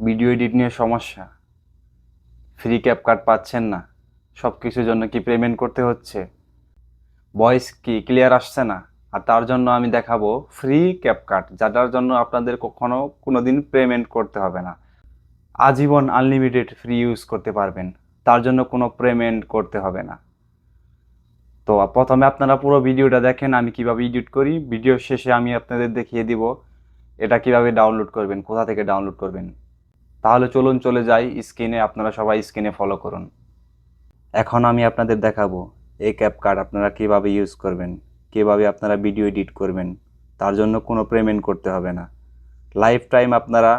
Video edit নিয়ে সমস্যা, free CapCut পাচ্ছেন না, সব কিছুর জন্য কি পেমেন্ট করতে হচ্ছে, ভয়েস কি ক্লিয়ার আসছে না, আর তার জন্য আমি দেখাবো ফ্রি ক্যাপকাট, যাটার জন্য আপনাদের কখনো কোনোদিন পেমেন্ট করতে হবে না। আজীবন আনলিমিটেড ফ্রি ইউজ করতে পারবেন, তার জন্য কোনো পেমেন্ট করতে হবে না। তো প্রথমে আপনারা পুরো ভিডিওটা দেখেন আমি কিভাবে এডিট করি, ভিডিও শেষে আমি আপনাদের দেখিয়ে দিব এটা কিভাবে ডাউনলোড করবেন, কোথা থেকে ডাউনলোড করবেন। তাহলে চলুন চলে যাই স্ক্রিনে, আপনারা সবাই স্ক্রিনে ফলো করুন। এখন আমি আপনাদের দেখাবো এই ক্যাপকাট আপনারা কিভাবে ইউজ করবেন, কিভাবে আপনারা ভিডিও এডিট করবেন, তার জন্য কোনো পেমেন্ট করতে হবে না। লাইফ টাইম আপনারা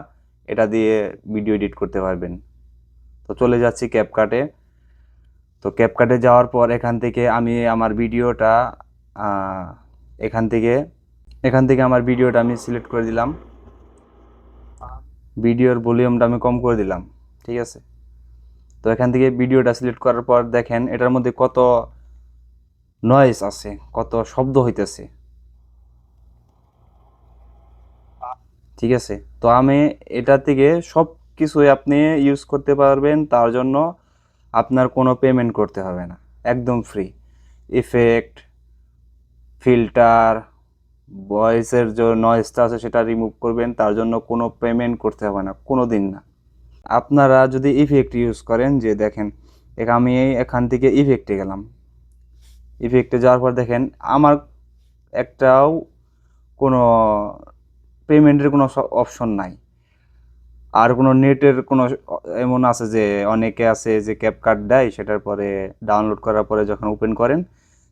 এটা দিয়ে ভিডিও এডিট করতে পারবেন। তো চলে যাচ্ছি ক্যাপকাটে। তো ক্যাপকাটে যাওয়ার পর এখান থেকে আমি আমার ভিডিওটা আহ, এখান থেকে এখান থেকে আমার ভিডিওটা আমি সিলেক্ট করে দিলাম, ভিডিওর ভলিউমটা আমি কম করে দিলাম, ঠিক আছে। তো এখান থেকে ভিডিওটা সিলেক্ট করার পর দেখেন এটার মধ্যে কত নয়েজ আছে, কত শব্দ হইতেছে, ঠিক আছে। তো আমি এটা থেকে সব কিছুই আপনি ইউজ করতে পারবেন, তার জন্য আপনার কোনো পেমেন্ট করতে হবে না, একদম ফ্রি। ইফেক্ট, ফিল্টার, ভয়েসের যে নয়েজটা আছে সেটা রিমুভ করবেন, তার জন্য কোনো পেমেন্ট করতে হবে না, কোনো দিন না। আপনারা যদি ইফেক্ট ইউজ করেন, যে দেখেন আমি এখান থেকে ইফেক্টে গেলাম, ইফেক্টে যাওয়ার পর দেখেন আমার একটাও কোনো পেমেন্টের কোনো অপশন নাই, আর কোনো নেটের কোনো এমন আছে যে অনেকে আছে যে ক্যাপকাট দেয়, সেটার পরে ডাউনলোড করার পরে যখন ওপেন করেন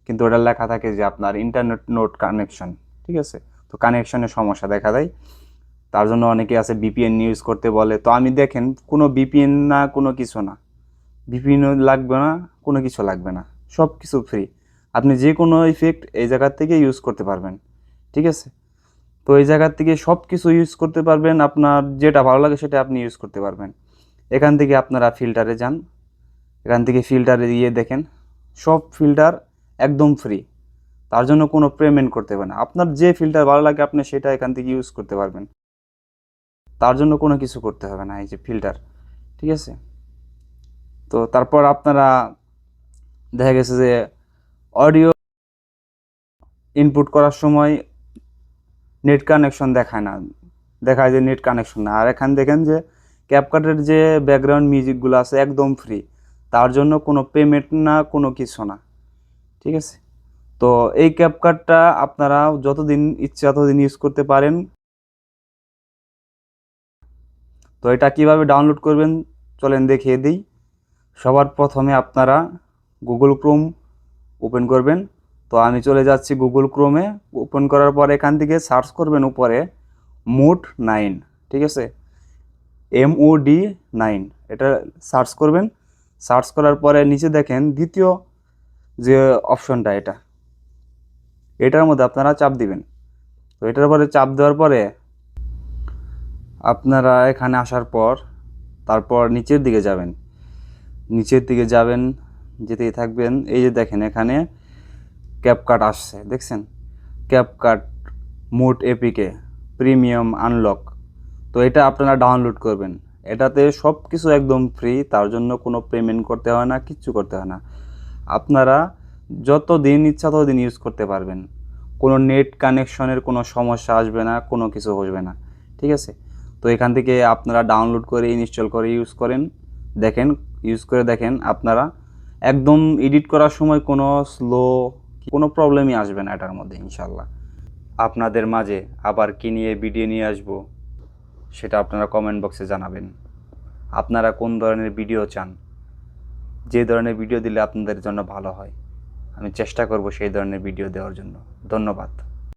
কিন্তু ওটা লেখা থাকে যে আপনার ইন্টারনেট নোট কানেকশন, ঠিক আছে। তো কানেকশনের সমস্যা দেখা দেয়, তার জন্য অনেকে আছে ভিপিএন ইউজ করতে বলে। তো আমি দেখেন কোনো ভিপিএন না, কোনো কিছু না, ভিপিএন লাগবে না, কোনো কিছু লাগবে না, সব কিছু ফ্রি। আপনি যে কোনো ইফেক্ট এই জায়গার থেকে ইউজ করতে পারবেন, ঠিক আছে। তো এই জায়গার থেকে সব কিছু ইউজ করতে পারবেন, আপনার যেটা ভালো লাগে সেটা আপনি ইউজ করতে পারবেন। এখান থেকে আপনারা ফিল্টারে যান, এখান থেকে ফিল্টারে দিয়ে দেখেন সব ফিল্টার একদম ফ্রি, তার জন্য কোনো পেমেন্ট করতে হবে না। আপনার যে ফিল্টার ভালো লাগে আপনি সেটা এখান থেকে ইউজ করতে পারবেন, তার জন্য কোনো কিছু করতে হবে না, এই যে ফিল্টার, ঠিক আছে। তো তারপর আপনারা দেখা গেছে যে অডিও ইনপুট করার সময় নেট কানেকশন দেখায় না, দেখায় যে নেট কানেকশন না। আর এখানে দেখেন যে ক্যাপকাটের যে ব্যাকগ্রাউন্ড মিউজিকগুলো আছে একদম ফ্রি, তার জন্য কোনো পেমেন্ট না, কোনো কিছু না, ঠিক আছে। তো এই ক্যাপকাটটা আপনারা যতদিন ইচ্ছে ততদিন ইউজ করতে পারেন। তো এটা কিভাবে ডাউনলোড করবেন চলেন দেখিয়ে দিই। সবার প্রথমে আপনারা গুগল ক্রোম ওপেন করবেন। তো আমি চলে যাচ্ছি গুগল ক্রোমে, ওপেন করার পর এখান থেকে সার্চ করবেন উপরে মোড 9, ঠিক আছে, MOD9, এটা সার্চ করবেন। সার্চ করার পরে নিচে দেখেন দ্বিতীয় যে অপশনটা, এটার মধ্যে আপনারা চাপ দিবেন। তো এটার পরে চাপ দেওয়ার পরে আপনারা এখানে আসার পর তারপর নিচের দিকে যাবেন, নিচের দিকে যাবেন, যেতেই থাকবেন। এই যে দেখেন এখানে ক্যাপকাট আসছে, দেখছেন, CapCut mode APK premium unlock. তো এটা আপনারা ডাউনলোড করবেন, এটাতে সব কিছু একদম ফ্রি, তার জন্য কোনো পেমেন্ট করতে হয় না, কিচ্ছু করতে হয় না। আপনারা যত দিন ইচ্ছা তত দিন ইউজ করতে পারবেন, কোনো নেট কানেকশনের কোনো সমস্যা আসবে না, কোনো কিছু আসবে না, ঠিক আছে। তো এখান থেকে আপনারা ডাউনলোড করে ইনস্টল করে ইউজ করেন, দেখেন ইউজ করে দেখেন আপনারা একদম এডিট করার সময় কোনো স্লো, কোনো প্রবলেমই আসবে না এটার মধ্যে ইনশাল্লাহ। আপনাদের মাঝে আবার কী নিয়ে ভিডিও নিয়ে আসবো সেটা আপনারা কমেন্ট বক্সে জানাবেন। আপনারা কোন ধরনের ভিডিও চান, যে ধরনের ভিডিও দিলে আপনাদের জন্য ভালো হয়, আমি চেষ্টা করব সেই ধরনের ভিডিও দেওয়ার জন্য। ধন্যবাদ।